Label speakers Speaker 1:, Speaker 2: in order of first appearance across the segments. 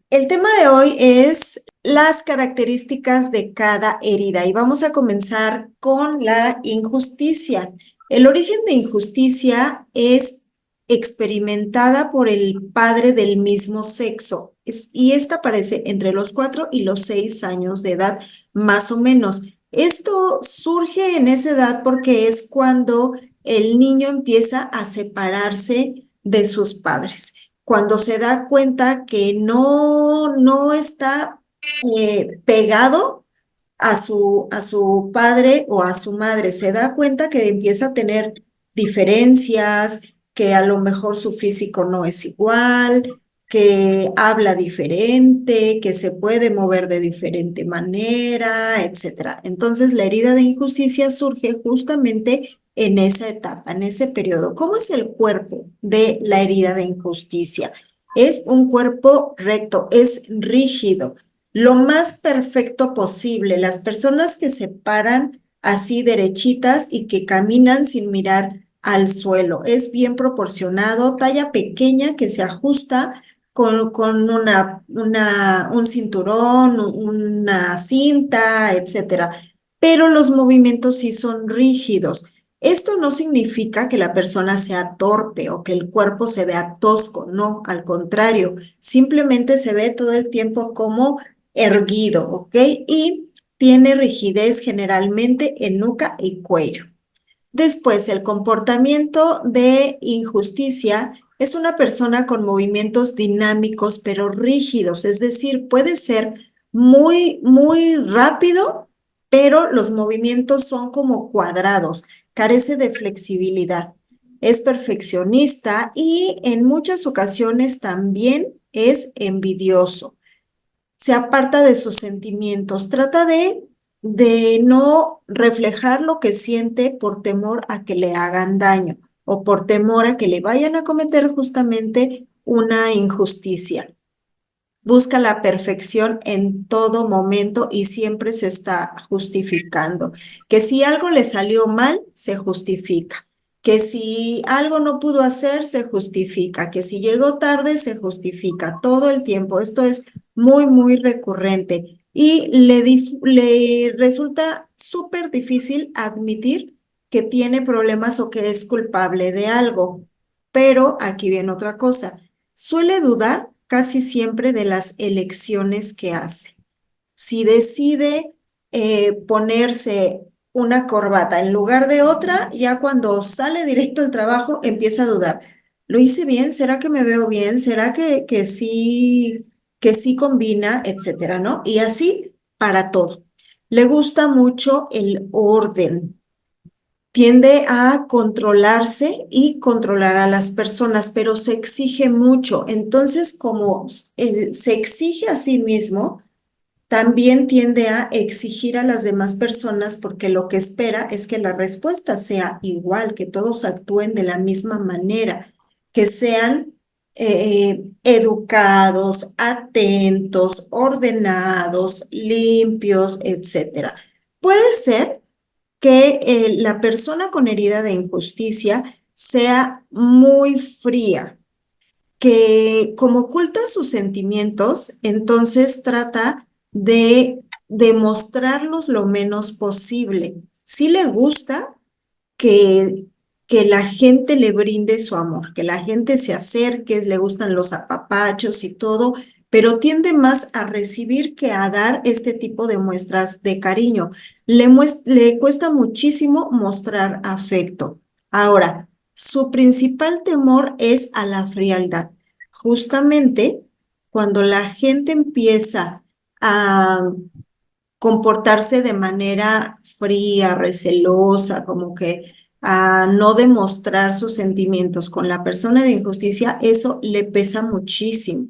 Speaker 1: El tema de hoy es las características de cada herida y vamos a comenzar con la injusticia. El origen de injusticia es experimentada por el padre del mismo sexo y esta aparece entre los 4 y los 6 años de edad, más o menos. Esto surge en esa edad porque es cuando el niño empieza a separarse de sus padres cuando se da cuenta que no está pegado a su padre o a su madre, se da cuenta que empieza a tener diferencias, que a lo mejor su físico no es igual, que habla diferente, que se puede mover de diferente manera, etcétera. Entonces, la herida de injusticia surge justamente en esa etapa, en ese periodo. ¿Cómo es el cuerpo de la herida de injusticia? Es un cuerpo recto, es rígido, lo más perfecto posible. Las personas que se paran así derechitas y que caminan sin mirar al suelo. Es bien proporcionado, talla pequeña que se ajusta con un cinturón, una cinta, etcétera. Pero los movimientos sí son rígidos. Esto no significa que la persona sea torpe o que el cuerpo se vea tosco, no, al contrario, simplemente se ve todo el tiempo como erguido, ¿ok? Y tiene rigidez generalmente en nuca y cuello. Después, el comportamiento de injusticia es una persona con movimientos dinámicos pero rígidos, es decir, puede ser muy rápido, pero los movimientos son como cuadrados, carece de flexibilidad. Es perfeccionista y en muchas ocasiones también es envidioso, se aparta de sus sentimientos, trata de no reflejar lo que siente por temor a que le hagan daño o por temor a que le vayan a cometer justamente una injusticia. Busca la perfección en todo momento y siempre se está justificando. Que si algo le salió mal, se justifica. Que si algo no pudo hacer, se justifica. Que si llegó tarde, se justifica. Todo el tiempo. Esto es muy recurrente. Y le resulta súper difícil admitir que tiene problemas o que es culpable de algo. Pero aquí viene otra cosa. Suele dudar casi siempre de las elecciones que hace. Si decide ponerse una corbata en lugar de otra, ya cuando sale directo al trabajo empieza a dudar. ¿Lo hice bien? ¿Será que me veo bien? ¿Será que sí combina? Etcétera, ¿no? Y así para todo. Le gusta mucho el orden, tiende a controlarse y controlar a las personas, pero se exige mucho. Entonces, como se exige a sí mismo, también tiende a exigir a las demás personas porque lo que espera es que la respuesta sea igual, que todos actúen de la misma manera, que sean educados, atentos, ordenados, limpios, etcétera. Puede ser que la persona con herida de injusticia sea muy fría, que como oculta sus sentimientos, entonces trata de demostrarlos lo menos posible. Sí le gusta que, que la gente le brinde su amor, que la gente se acerque, le gustan los apapachos y todo, pero tiende más a recibir que a dar este tipo de muestras de cariño. Le cuesta muchísimo mostrar afecto. Ahora, su principal temor es a la frialdad. Justamente cuando la gente empieza a comportarse de manera fría, recelosa, como que a no demostrar sus sentimientos con la persona de injusticia, eso le pesa muchísimo.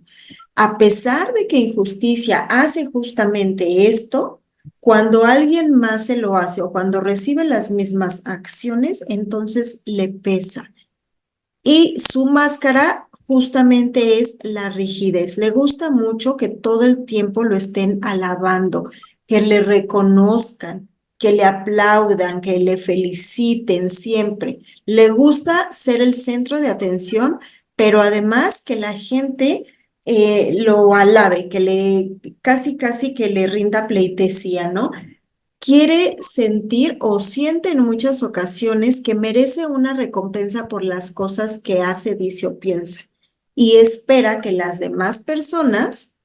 Speaker 1: A pesar de que injusticia hace justamente esto, cuando alguien más se lo hace o cuando recibe las mismas acciones, entonces le pesa. Y su máscara justamente es la rigidez. Le gusta mucho que todo el tiempo lo estén alabando, que le reconozcan, que le aplaudan, que le feliciten siempre. Le gusta ser el centro de atención, pero además que la gente lo alabe, que le casi que le rinda pleitesía, ¿no? Quiere sentir o siente en muchas ocasiones que merece una recompensa por las cosas que hace, dice o piensa, y espera que las demás personas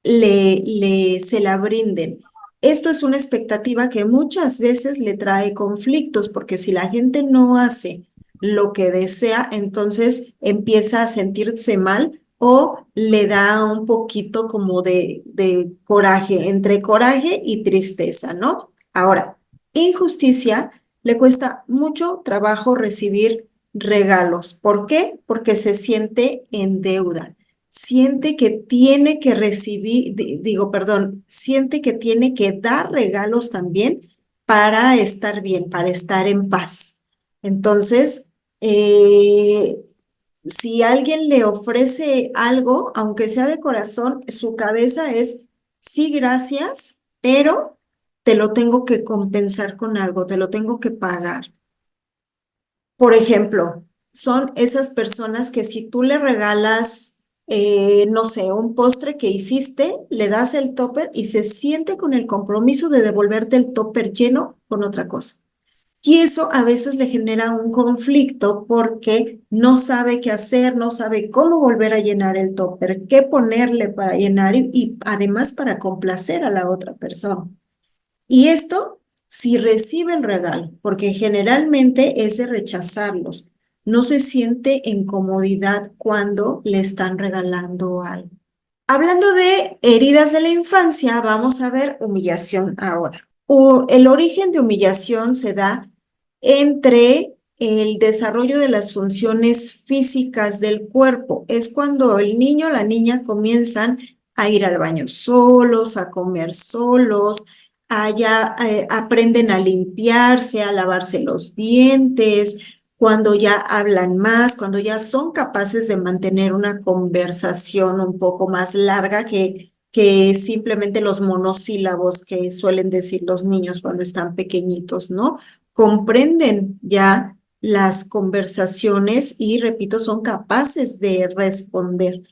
Speaker 1: se la brinden. Esto es una expectativa que muchas veces le trae conflictos, porque si la gente no hace lo que desea, entonces empieza a sentirse mal o le da un poquito como de coraje, entre coraje y tristeza, ¿no? Ahora, injusticia, le cuesta mucho trabajo recibir regalos. ¿Por qué? Porque se siente en deuda, siente que tiene que recibir, digo, perdón, siente que tiene que dar regalos también para estar bien, para estar en paz. Entonces, si alguien le ofrece algo, aunque sea de corazón, su cabeza es, sí, gracias, pero te lo tengo que compensar con algo, te lo tengo que pagar. Por ejemplo, son esas personas que si tú le regalas, no sé, un postre que hiciste, le das el topper y se siente con el compromiso de devolverte el topper lleno con otra cosa. Y eso a veces le genera un conflicto porque no sabe qué hacer, no sabe cómo volver a llenar el topper, qué ponerle para llenar y además para complacer a la otra persona. Y esto si recibe el regalo, porque generalmente es de rechazarlos. No se siente en comodidad cuando le están regalando algo. Hablando de heridas de la infancia, vamos a ver humillación ahora. El origen de humillación se da entre el desarrollo de las funciones físicas del cuerpo. Es cuando el niño o la niña comienzan a ir al baño solos, a comer solos, aprenden a limpiarse, a lavarse los dientes, cuando ya hablan más, cuando ya son capaces de mantener una conversación un poco más larga que simplemente los monosílabos que suelen decir los niños cuando están pequeñitos, ¿no? Comprenden ya las conversaciones y, repito, son capaces de responder.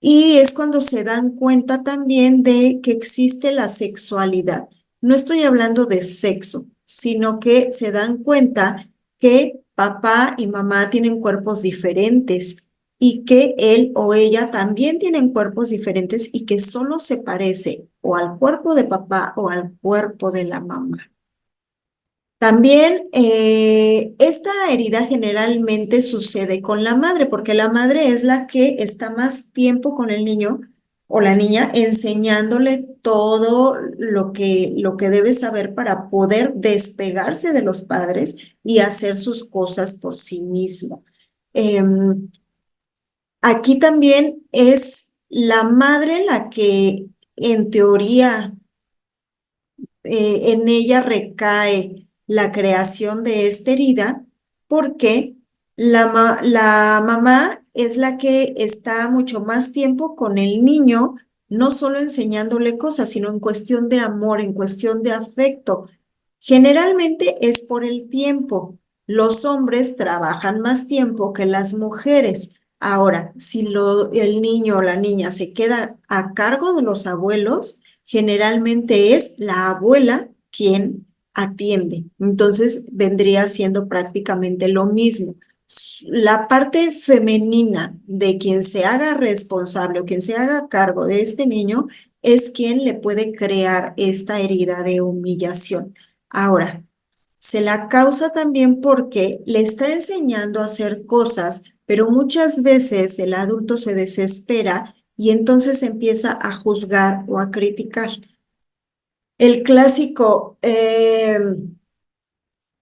Speaker 1: Y es cuando se dan cuenta también de que existe la sexualidad. No estoy hablando de sexo, sino que se dan cuenta que papá y mamá tienen cuerpos diferentes y que él o ella también tienen cuerpos diferentes y que solo se parece o al cuerpo de papá o al cuerpo de la mamá. También esta herida generalmente sucede con la madre, porque la madre es la que está más tiempo con el niño o la niña enseñándole todo lo que debe saber para poder despegarse de los padres y hacer sus cosas por sí mismo. Em, Aquí también es la madre la que en teoría en ella recae la creación de esta herida porque la mamá es la que está mucho más tiempo con el niño, no solo enseñándole cosas, sino en cuestión de amor, en cuestión de afecto. Generalmente es por el tiempo. Los hombres trabajan más tiempo que las mujeres. Ahora, si el niño o la niña se queda a cargo de los abuelos, generalmente es la abuela quien atiende. Entonces vendría siendo prácticamente lo mismo. La parte femenina de quien se haga responsable o quien se haga cargo de este niño es quien le puede crear esta herida de humillación. Ahora, se la causa también porque le está enseñando a hacer cosas, pero muchas veces el adulto se desespera y entonces empieza a juzgar o a criticar. El clásico,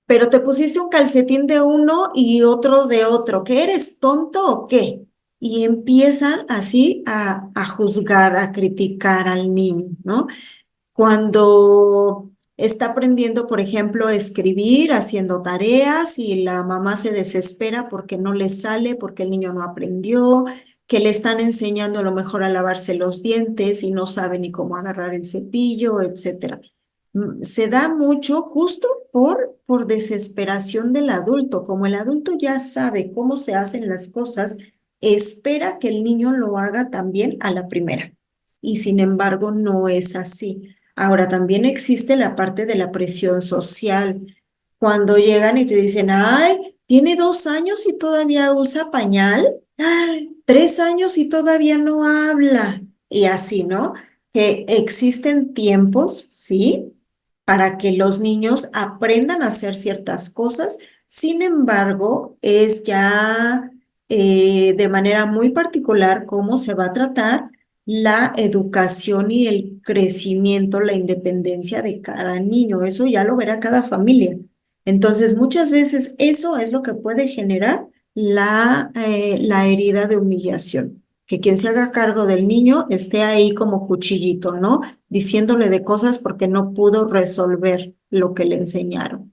Speaker 1: pero te pusiste un calcetín de uno y otro de otro. ¿Qué eres tonto o qué? Y empiezan así a juzgar, a criticar al niño, ¿no? Cuando está aprendiendo, por ejemplo, a escribir, haciendo tareas y la mamá se desespera porque no le sale, porque el niño no aprendió, que le están enseñando a lo mejor a lavarse los dientes y no sabe ni cómo agarrar el cepillo, etcétera. Se da mucho justo por desesperación del adulto. Como el adulto ya sabe cómo se hacen las cosas, espera que el niño lo haga también a la primera. Y sin embargo, no es así. Ahora, también existe la parte de la presión social. Cuando llegan y te dicen, ay, tiene 2 años y todavía usa pañal, ay, 3 años y todavía no habla. Y así, ¿no? Que existen tiempos, ¿sí? Para que los niños aprendan a hacer ciertas cosas. Sin embargo, es ya de manera muy particular cómo se va a tratar la educación y el crecimiento, la independencia de cada niño. Eso ya lo verá cada familia. Entonces, muchas veces eso es lo que puede generar la herida de humillación. Que quien se haga cargo del niño esté ahí como cuchillito, ¿no? Diciéndole de cosas porque no pudo resolver lo que le enseñaron.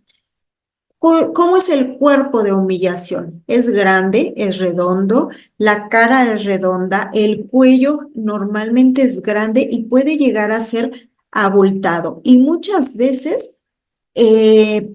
Speaker 1: ¿Cómo es el cuerpo de humillación? Es grande, es redondo, la cara es redonda, el cuello normalmente es grande y puede llegar a ser abultado. Y muchas veces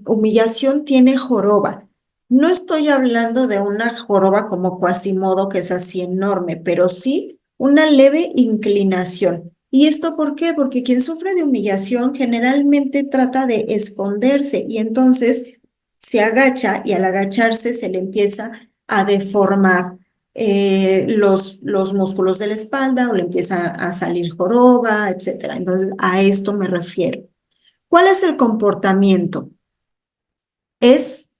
Speaker 1: humillación tiene joroba. No estoy hablando de una joroba como Quasimodo, que es así enorme, pero sí una leve inclinación. ¿Y esto por qué? Porque quien sufre de humillación generalmente trata de esconderse y entonces se agacha y al agacharse se le empieza a deformar los músculos de la espalda o le empieza a salir joroba, etcétera. Entonces, a esto me refiero. ¿Cuál es el comportamiento? Es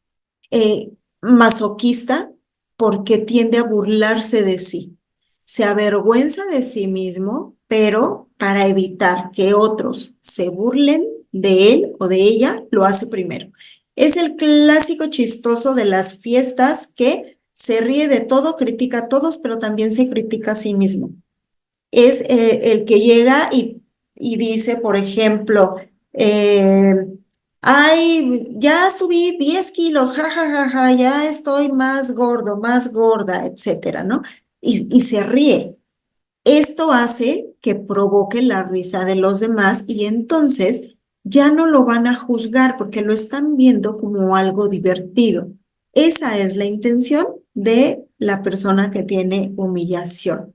Speaker 1: masoquista porque tiende a burlarse de sí. Se avergüenza de sí mismo, pero para evitar que otros se burlen de él o de ella, lo hace primero. Es el clásico chistoso de las fiestas que se ríe de todo, critica a todos, pero también se critica a sí mismo. Es el que llega y dice, por ejemplo, eh, ay, ya subí 10 kilos, ja, ja, ja, ja, ya estoy más gordo, más gorda, etcétera, ¿no? Y se ríe. Esto hace que provoque la risa de los demás y entonces ya no lo van a juzgar porque lo están viendo como algo divertido. Esa es la intención de la persona que tiene humillación.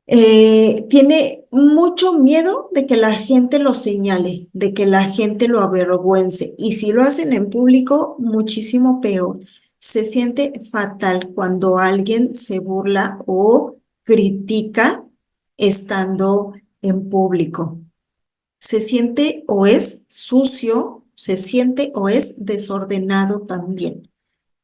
Speaker 1: Tiene mucho miedo de que la gente lo señale, de que la gente lo avergüence. Y si lo hacen en público, muchísimo peor. Se siente fatal cuando alguien se burla o critica estando en público. Se siente o es sucio, se siente o es desordenado también.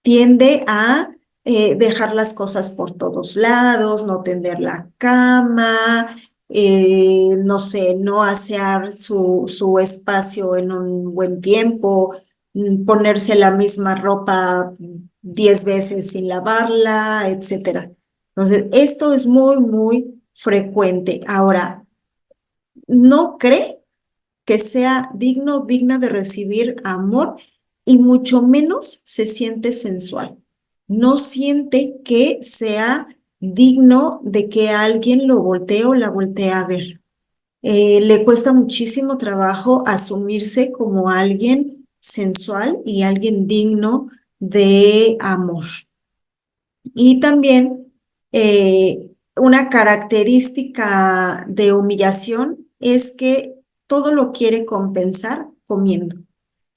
Speaker 1: Tiende a dejar las cosas por todos lados, no tender la cama, no sé, no asear su espacio en un buen tiempo, ponerse la misma ropa 10 veces sin lavarla, etcétera. Entonces, esto es muy, muy frecuente. Ahora, ¿no cree que sea digno, digna de recibir amor y mucho menos se siente sensual? No siente que sea digno de que alguien lo voltee o la voltee a ver. Le cuesta muchísimo trabajo asumirse como alguien sensual y alguien digno de amor. Y también una característica de humillación es que todo lo quiere compensar comiendo.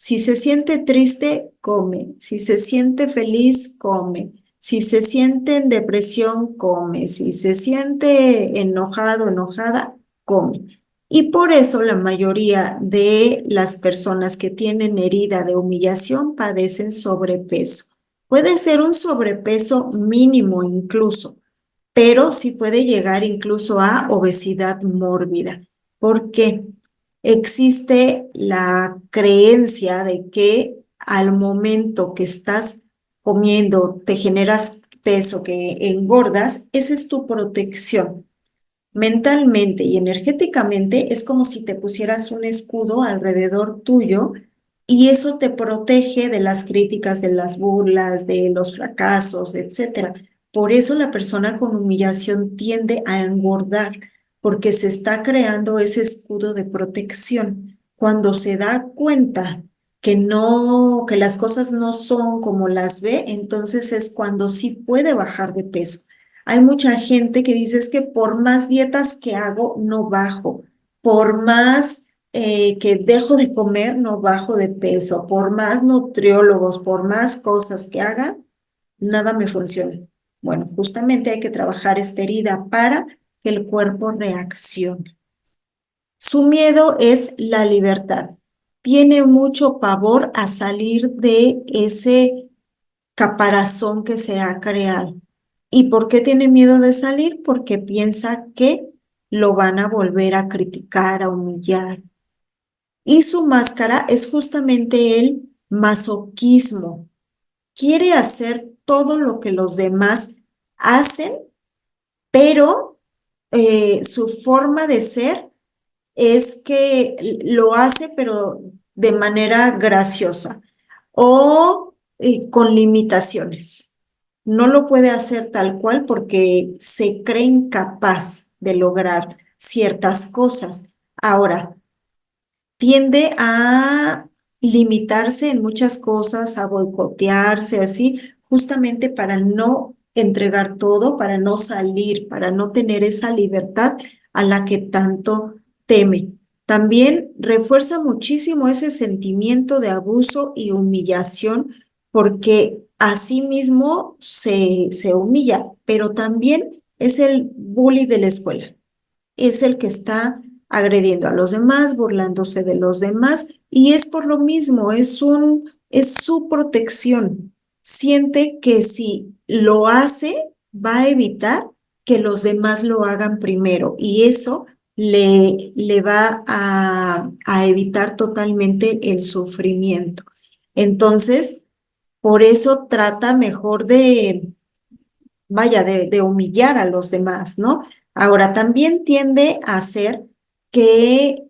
Speaker 1: Si se siente triste, come. Si se siente feliz, come. Si se siente en depresión, come. Si se siente enojado, enojada, come. Y por eso la mayoría de las personas que tienen herida de humillación padecen sobrepeso. Puede ser un sobrepeso mínimo incluso, pero sí puede llegar incluso a obesidad mórbida, porque existe la creencia de que al momento que estás comiendo te generas peso, que engordas, esa es tu protección. Mentalmente y energéticamente es como si te pusieras un escudo alrededor tuyo y eso te protege de las críticas, de las burlas, de los fracasos, etcétera. Por eso la persona con humillación tiende a engordar, porque se está creando ese escudo de protección. Cuando se da cuenta que no, que las cosas no son como las ve, entonces es cuando sí puede bajar de peso. Hay mucha gente que dice es que por más dietas que hago, no bajo, por más que dejo de comer, no bajo de peso, por más nutriólogos, por más cosas que haga, nada me funciona. Bueno, justamente hay que trabajar esta herida para que el cuerpo reaccione. Su miedo es la libertad. Tiene mucho pavor a salir de ese caparazón que se ha creado. ¿Y por qué tiene miedo de salir? Porque piensa que lo van a volver a criticar, a humillar. Y su máscara es justamente el masoquismo. Quiere hacer todo lo que los demás hacen, pero su forma de ser es que lo hace, pero de manera graciosa o con limitaciones. No lo puede hacer tal cual porque se cree incapaz de lograr ciertas cosas. Ahora, tiende a limitarse en muchas cosas, a boicotearse, así, justamente para no entregar todo, para no salir, para no tener esa libertad a la que tanto teme. También refuerza muchísimo ese sentimiento de abuso y humillación porque a sí mismo se humilla, pero también es el bully de la escuela, es el que está agrediendo a los demás, burlándose de los demás, y es por lo mismo, es su protección. Siente que si lo hace, va a evitar que los demás lo hagan primero, y eso le va a evitar totalmente el sufrimiento. Entonces, por eso trata mejor de vaya, de humillar a los demás, ¿no? Ahora, también tiende a hacer que,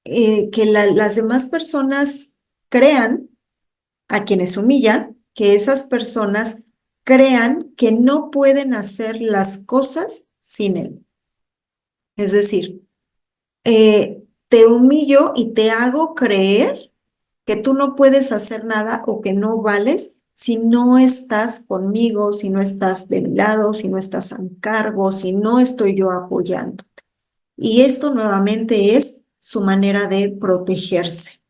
Speaker 1: las demás personas crean, a quienes humilla, que esas personas crean que no pueden hacer las cosas sin él. Es decir, te humillo y te hago creer que tú no puedes hacer nada o que no vales si no estás conmigo, si no estás de mi lado, si no estás a mi cargo, si no estoy yo apoyando. Y esto nuevamente es su manera de protegerse.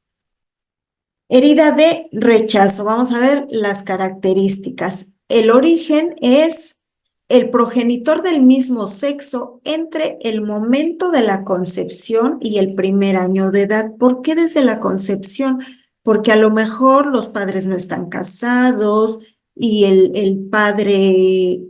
Speaker 1: Herida de rechazo. Vamos a ver las características. El origen es el progenitor del mismo sexo entre el momento de la concepción y el primer año de edad. ¿Por qué desde la concepción? Porque a lo mejor los padres no están casados y el padre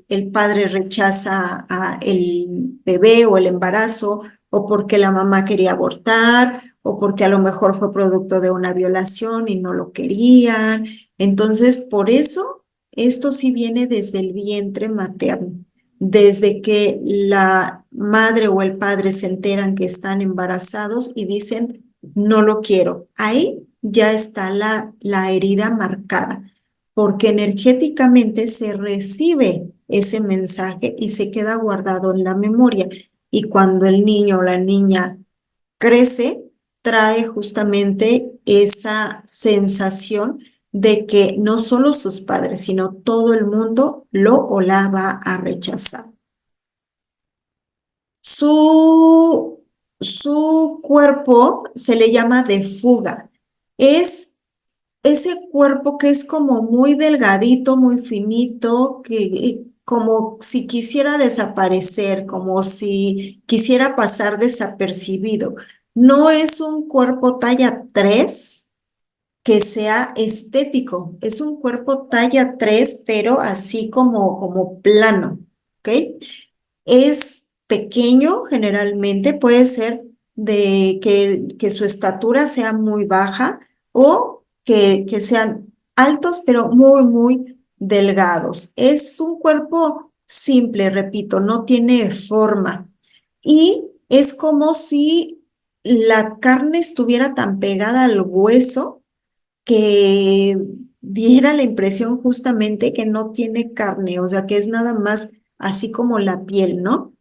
Speaker 1: rechaza a el bebé o el embarazo, o porque la mamá quería abortar, o porque a lo mejor fue producto de una violación y no lo querían. Entonces, por eso, esto sí viene desde el vientre materno, desde que la madre o el padre se enteran que están embarazados y dicen, no lo quiero. Ahí ya está la herida marcada, porque energéticamente se recibe ese mensaje y se queda guardado en la memoria. Y cuando el niño o la niña crece, trae justamente esa sensación de que no solo sus padres, sino todo el mundo lo o la va a rechazar. Su cuerpo se le llama de fuga. Es ese cuerpo que es como muy delgadito, muy finito, que como si quisiera desaparecer, como si quisiera pasar desapercibido. No es un cuerpo talla 3 que sea estético, es un cuerpo talla 3 pero así como plano, ¿ok? Es pequeño generalmente, puede ser de que su estatura sea muy baja o que sean altos, pero muy delgados. Es un cuerpo simple, repito, no tiene forma. Y es como si la carne estuviera tan pegada al hueso que diera la impresión justamente que no tiene carne, o sea, que es nada más así como la piel, ¿no?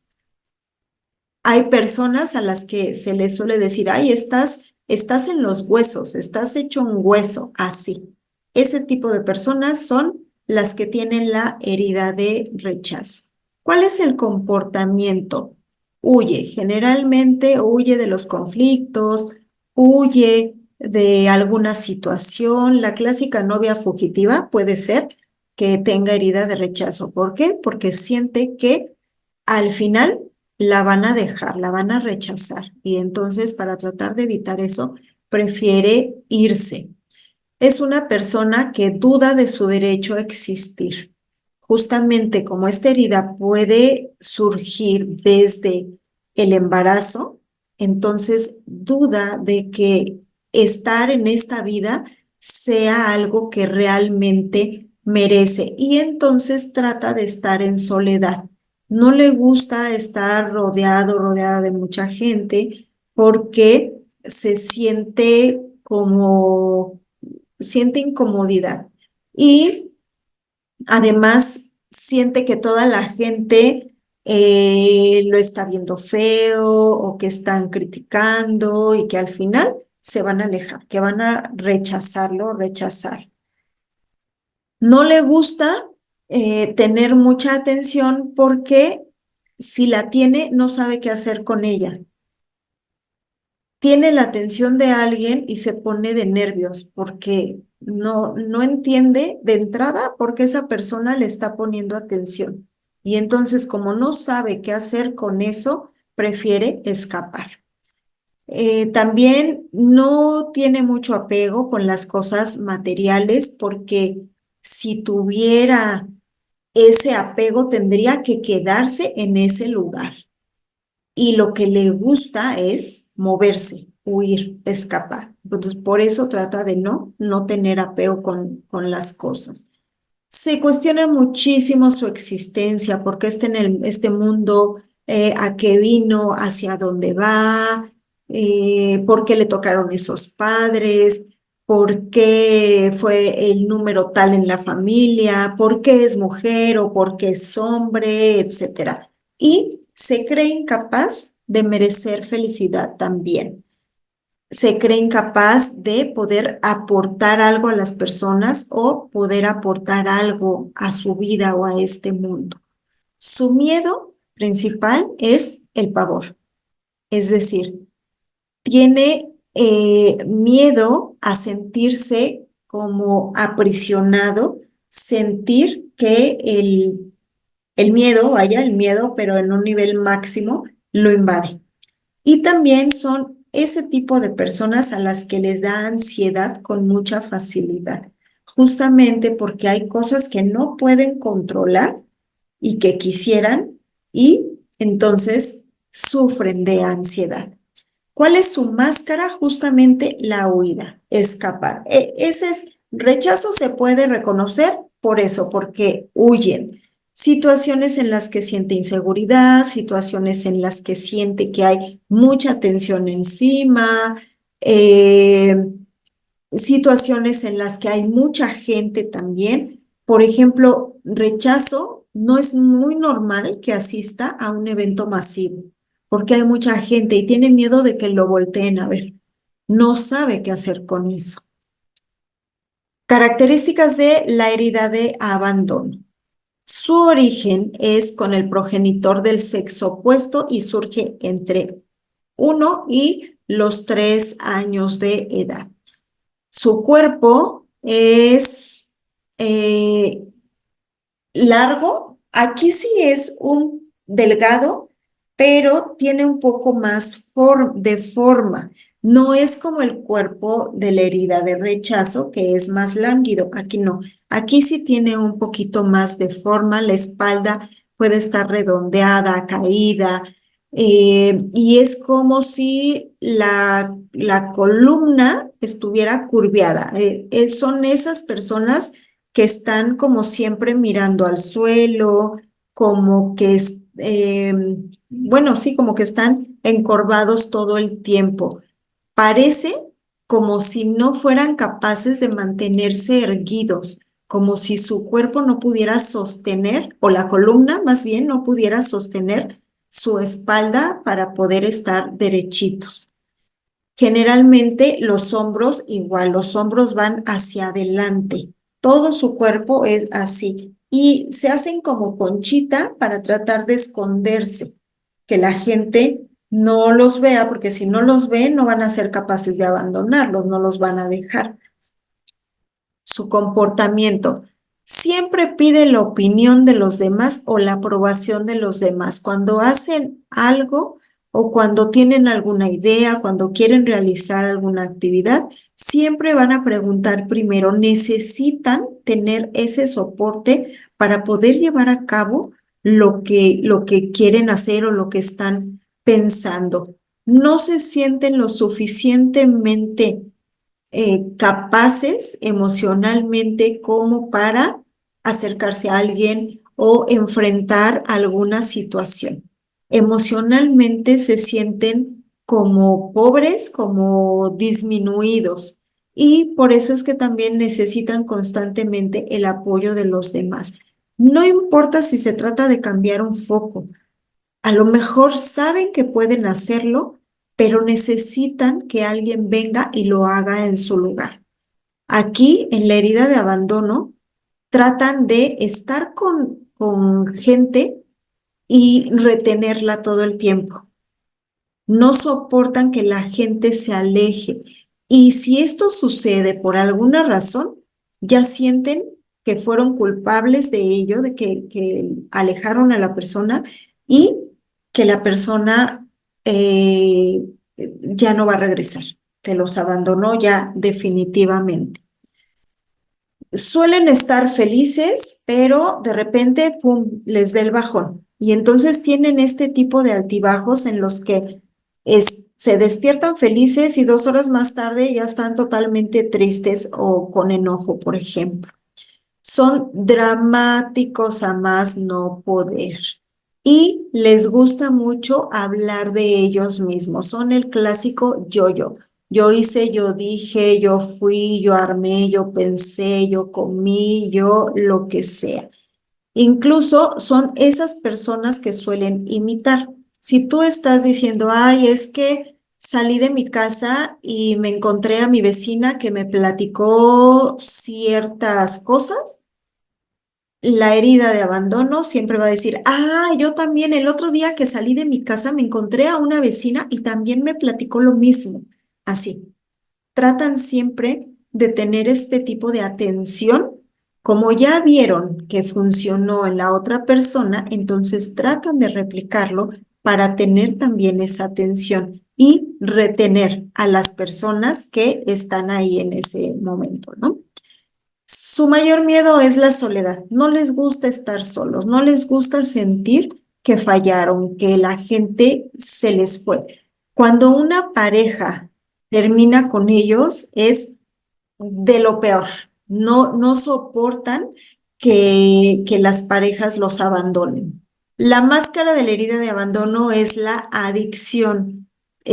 Speaker 1: Hay personas a las que se les suele decir, ay, estás estás en los huesos, estás hecho un hueso, así. Ese tipo de personas son las que tienen la herida de rechazo. ¿Cuál es el comportamiento? Huye, generalmente huye de los conflictos, huye de alguna situación. La clásica novia fugitiva puede ser que tenga herida de rechazo. ¿Por qué? Porque siente que al final la van a dejar, la van a rechazar. Y entonces, para tratar de evitar eso, prefiere irse. Es una persona que duda de su derecho a existir. Justamente como esta herida puede surgir desde el embarazo, entonces duda de que estar en esta vida sea algo que realmente merece y entonces trata de estar en soledad. No le gusta estar rodeada de mucha gente porque se siente incomodidad y además siente que toda la gente lo está viendo feo o que están criticando y que al final se van a alejar, que van a rechazarlo, rechazar. No le gusta tener mucha atención porque si la tiene, no sabe qué hacer con ella. Tiene la atención de alguien y se pone de nervios porque no entiende de entrada por qué esa persona le está poniendo atención. Y entonces, como no sabe qué hacer con eso, prefiere escapar. También no tiene mucho apego con las cosas materiales porque si tuviera ese apego, tendría que quedarse en ese lugar y lo que le gusta es moverse, huir, escapar. Entonces, por eso trata de no tener apego con las cosas. Se cuestiona muchísimo su existencia, por qué está en este mundo, a qué vino, hacia dónde va, por qué le tocaron esos padres, por qué fue el número tal en la familia, por qué es mujer o por qué es hombre, etcétera. Y se cree incapaz de merecer felicidad también. Se cree incapaz de poder aportar algo a las personas o poder aportar algo a su vida o a este mundo. Su miedo principal es el pavor, es decir, tiene miedo a sentirse como aprisionado, sentir que el miedo, vaya, el miedo, pero en un nivel máximo, lo invade. Y también son ese tipo de personas a las que les da ansiedad con mucha facilidad, justamente porque hay cosas que no pueden controlar y que quisieran y entonces sufren de ansiedad. ¿Cuál es su máscara? Justamente la huida, escapar. Ese es rechazo, se puede reconocer por eso, porque huyen. Situaciones en las que siente inseguridad, situaciones en las que siente que hay mucha tensión encima, eh, situaciones en las que hay mucha gente también. Por ejemplo, rechazo, no es muy normal que asista a un evento masivo, porque hay mucha gente y tiene miedo de que lo volteen a ver. No sabe qué hacer con eso. Características de la herida de abandono. Su origen es con el progenitor del sexo opuesto y surge entre 1 y los 3 años de edad. Su cuerpo es eh, largo. Aquí sí es un delgado, pero tiene un poco más de forma. No es como el cuerpo de la herida de rechazo, que es más lánguido. Aquí no. Aquí sí tiene un poquito más de forma. La espalda puede estar redondeada, caída, y es como si la columna estuviera curviada. Son esas personas que están como siempre mirando al suelo, como que, bueno, sí, como que están encorvados todo el tiempo. Parece como si no fueran capaces de mantenerse erguidos, como si su cuerpo no pudiera sostener, o la columna más bien no pudiera sostener su espalda para poder estar derechitos. Generalmente los hombros, igual, los hombros van hacia adelante. Todo su cuerpo es así. Y se hacen como conchita para tratar de esconderse, que la gente no los vea, porque si no los ve, no van a ser capaces de abandonarlos, no los van a dejar. Su comportamiento. Siempre pide la opinión de los demás o la aprobación de los demás. Cuando hacen algo o cuando tienen alguna idea, cuando quieren realizar alguna actividad, siempre van a preguntar primero, necesitan tener ese soporte para poder llevar a cabo lo que quieren hacer o lo que están pensando. No se sienten lo suficientemente capaces emocionalmente como para acercarse a alguien o enfrentar alguna situación. Emocionalmente se sienten como pobres, como disminuidos y por eso es que también necesitan constantemente el apoyo de los demás. No importa si se trata de cambiar un foco, a lo mejor saben que pueden hacerlo, pero necesitan que alguien venga y lo haga en su lugar. Aquí, en la herida de abandono, tratan de estar con gente y retenerla todo el tiempo. No soportan que la gente se aleje. Y si esto sucede por alguna razón, ya sienten que fueron culpables de ello, de que alejaron a la persona y que la persona ya no va a regresar, que los abandonó ya definitivamente. Suelen estar felices, pero de repente, pum, les da el bajón. Y entonces tienen este tipo de altibajos en los que se despiertan felices y 2 horas más tarde ya están totalmente tristes o con enojo, por ejemplo. Son dramáticos a más no poder y les gusta mucho hablar de ellos mismos. Son el clásico yo-yo. Yo hice, yo dije, yo fui, yo armé, yo pensé, yo comí, yo lo que sea. Incluso son esas personas que suelen imitar. Si tú estás diciendo, ay, es que salí de mi casa y me encontré a mi vecina que me platicó ciertas cosas, la herida de abandono siempre va a decir, ah, yo también el otro día que salí de mi casa me encontré a una vecina y también me platicó lo mismo. Así, tratan siempre de tener este tipo de atención. Como ya vieron que funcionó en la otra persona, entonces tratan de replicarlo para tener también esa atención y retener a las personas que están ahí en ese momento, ¿no? Su mayor miedo es la soledad. No les gusta estar solos, no les gusta sentir que fallaron, que la gente se les fue. Cuando una pareja termina con ellos es de lo peor. No soportan que las parejas los abandonen. La máscara de la herida de abandono es la adicción.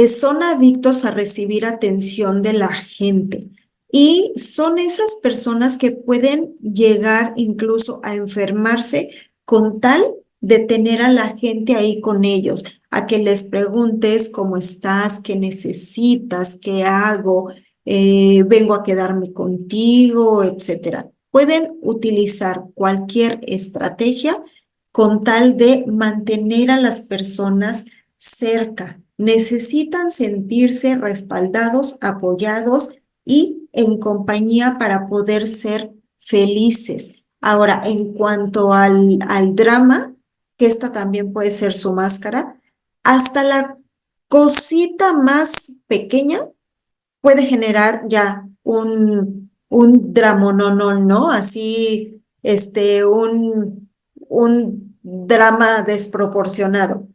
Speaker 1: Son adictos a recibir atención de la gente y son esas personas que pueden llegar incluso a enfermarse con tal de tener a la gente ahí con ellos, a que les preguntes cómo estás, qué necesitas, qué hago, vengo a quedarme contigo, etcétera. Pueden utilizar cualquier estrategia con tal de mantener a las personas cerca. Necesitan sentirse respaldados, apoyados y en compañía para poder ser felices. Ahora, en cuanto al drama, que esta también puede ser su máscara, hasta la cosita más pequeña puede generar ya un dramononón, ¿no? Así, un drama desproporcionado,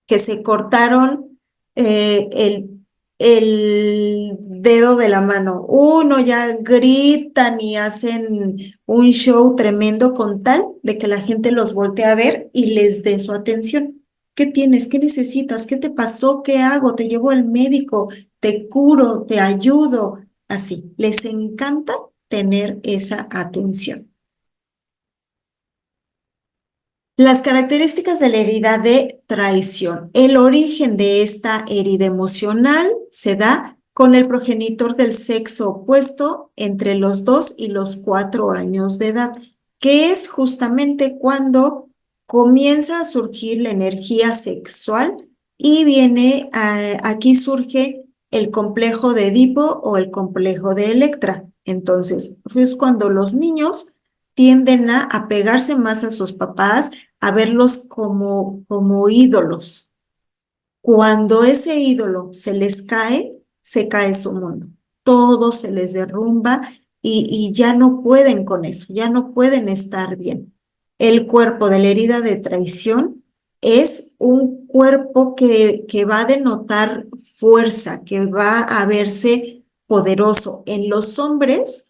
Speaker 1: que se cortaron el dedo de la mano. Uno ya gritan y hacen un show tremendo con tal de que la gente los voltee a ver y les dé su atención. ¿Qué tienes? ¿Qué necesitas? ¿Qué te pasó? ¿Qué hago? ¿Te llevo al médico? ¿Te curo? ¿Te ayudo? Así, les encanta tener esa atención. Las características de la herida de traición. El origen de esta herida emocional se da con el progenitor del sexo opuesto entre los 2 y los 4 años de edad, que es justamente cuando comienza a surgir la energía sexual y aquí surge el complejo de Edipo o el complejo de Electra. Entonces, es cuando los niños tienden a apegarse más a sus papás, a verlos como ídolos. Cuando ese ídolo se les cae, se cae su mundo. Todo se les derrumba y ya no pueden con eso, ya no pueden estar bien. El cuerpo de la herida de traición es un cuerpo que va a denotar fuerza, que va a verse poderoso. En los hombres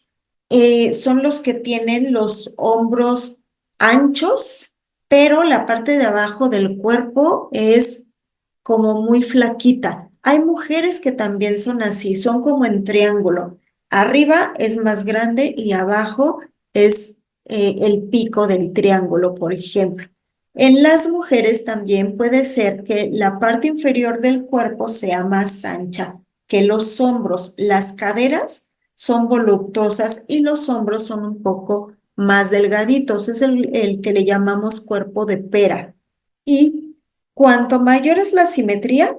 Speaker 1: son los que tienen los hombros anchos, pero la parte de abajo del cuerpo es como muy flaquita. Hay mujeres que también son así, son como en triángulo. Arriba es más grande y abajo es el pico del triángulo, por ejemplo. En las mujeres también puede ser que la parte inferior del cuerpo sea más ancha que los hombros. Las caderas son voluptuosas y los hombros son un poco más delgaditos. Es el que le llamamos cuerpo de pera. Y cuanto mayor es la simetría,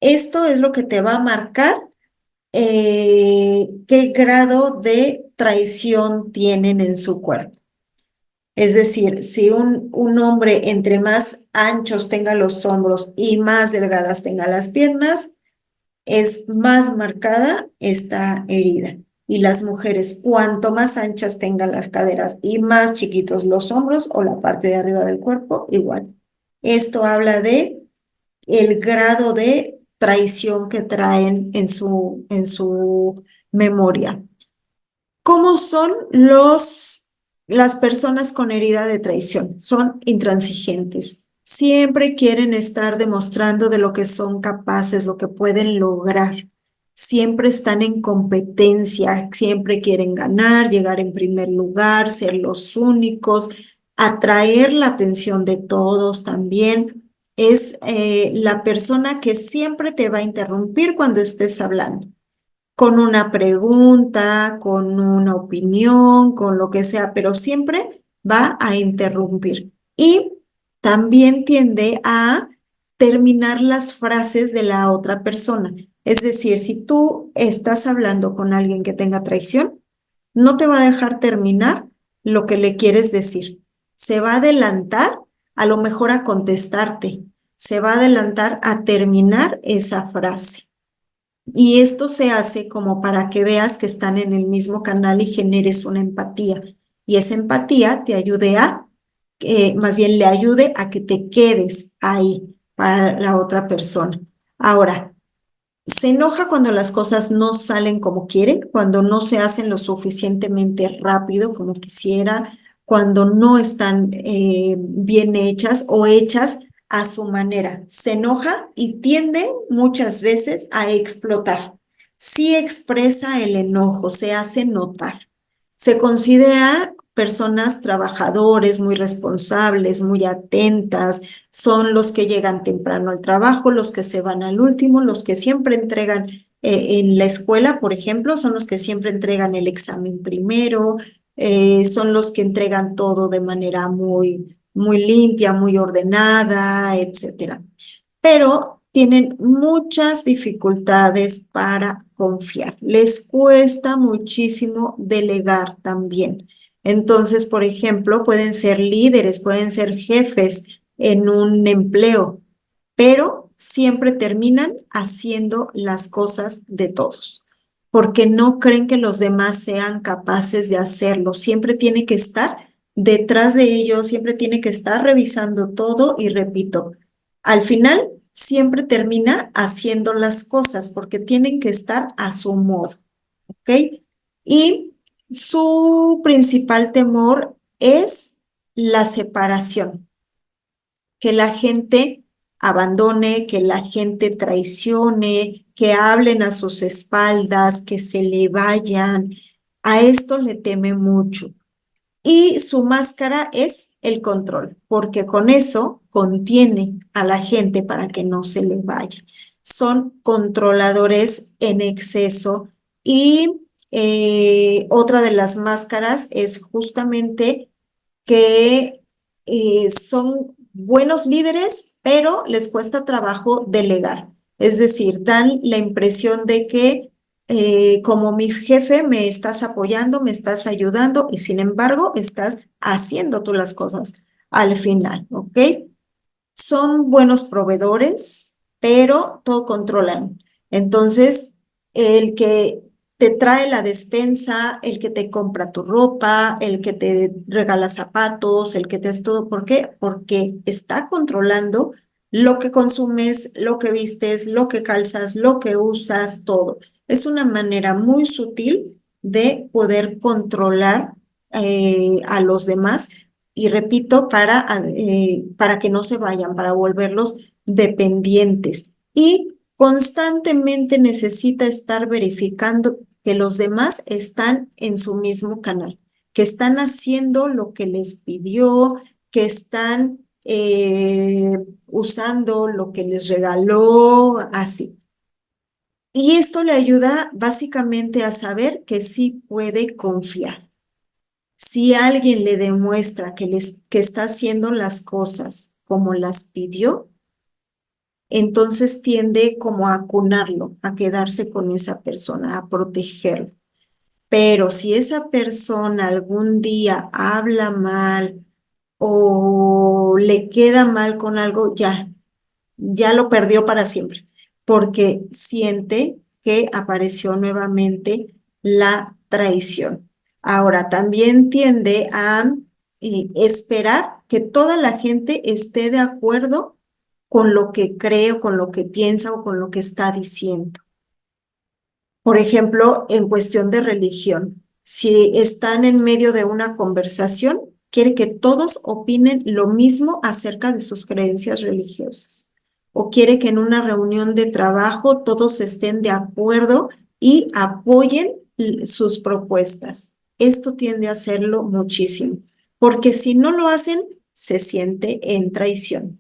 Speaker 1: esto es lo que te va a marcar qué grado de traición tienen en su cuerpo. Es decir, si un hombre entre más anchos tenga los hombros y más delgadas tenga las piernas, es más marcada esta herida. Y las mujeres, cuanto más anchas tengan las caderas y más chiquitos los hombros o la parte de arriba del cuerpo, igual. Esto habla de el grado de traición que traen en su memoria. ¿Cómo son las personas con herida de traición? Son intransigentes. Siempre quieren estar demostrando de lo que son capaces, lo que pueden lograr. Siempre están en competencia, siempre quieren ganar, llegar en primer lugar, ser los únicos, atraer la atención de todos también. Es la persona que siempre te va a interrumpir cuando estés hablando con una pregunta, con una opinión, con lo que sea, pero siempre va a interrumpir. Y también tiende a terminar las frases de la otra persona. Es decir, si tú estás hablando con alguien que tenga traición, no te va a dejar terminar lo que le quieres decir. Se va a adelantar a lo mejor a contestarte. Se va a adelantar a terminar esa frase. Y esto se hace como para que veas que están en el mismo canal y generes una empatía. Y esa empatía te ayude más bien le ayude a que te quedes ahí para la otra persona. Ahora, se enoja cuando las cosas no salen como quiere, cuando no se hacen lo suficientemente rápido como quisiera, cuando no están bien hechas o hechas a su manera. Se enoja y tiende muchas veces a explotar. Sí expresa el enojo, se hace notar. Se considera personas trabajadores, muy responsables, muy atentas, son los que llegan temprano al trabajo, los que se van al último, los que siempre entregan en la escuela, por ejemplo, son los que siempre entregan el examen primero, son los que entregan todo de manera muy limpia, muy ordenada, etcétera. Pero tienen muchas dificultades para confiar. Les cuesta muchísimo delegar también. Entonces, por ejemplo, pueden ser líderes, pueden ser jefes en un empleo, pero siempre terminan haciendo las cosas de todos, porque no creen que los demás sean capaces de hacerlo. Siempre tiene que estar detrás de ellos, siempre tiene que estar revisando todo y repito, al final siempre termina haciendo las cosas porque tienen que estar a su modo, ¿ok? Y su principal temor es la separación, que la gente abandone, que la gente traicione, que hablen a sus espaldas, que se le vayan. A esto le teme mucho. Y su máscara es el control, porque con eso contiene a la gente para que no se le vaya. Son controladores en exceso y otra de las máscaras es justamente que son buenos líderes, pero les cuesta trabajo delegar. Es decir, dan la impresión de que como mi jefe me estás apoyando, me estás ayudando y sin embargo estás haciendo tú las cosas al final, ¿ok? Son buenos proveedores, pero todo controlan. Entonces, el que te trae la despensa, el que te compra tu ropa, el que te regala zapatos, el que te hace todo, ¿por qué? Porque está controlando lo que consumes, lo que vistes, lo que calzas, lo que usas, todo. Es una manera muy sutil de poder controlar a los demás y repito, para que no se vayan, para volverlos dependientes. Y constantemente necesita estar verificando que los demás están en su mismo canal, que están haciendo lo que les pidió, que están usando lo que les regaló, así. Y esto le ayuda básicamente a saber que sí puede confiar. Si alguien le demuestra que está haciendo las cosas como las pidió, entonces tiende como a acunarlo, a quedarse con esa persona, a protegerlo. Pero si esa persona algún día habla mal o le queda mal con algo, ya lo perdió para siempre, porque siente que apareció nuevamente la traición. Ahora, también tiende a esperar que toda la gente esté de acuerdo con lo que cree o con lo que piensa o con lo que está diciendo. Por ejemplo, en cuestión de religión, si están en medio de una conversación, quiere que todos opinen lo mismo acerca de sus creencias religiosas. O quiere que en una reunión de trabajo todos estén de acuerdo y apoyen sus propuestas. Esto tiende a hacerlo muchísimo, porque si no lo hacen, se siente en traición.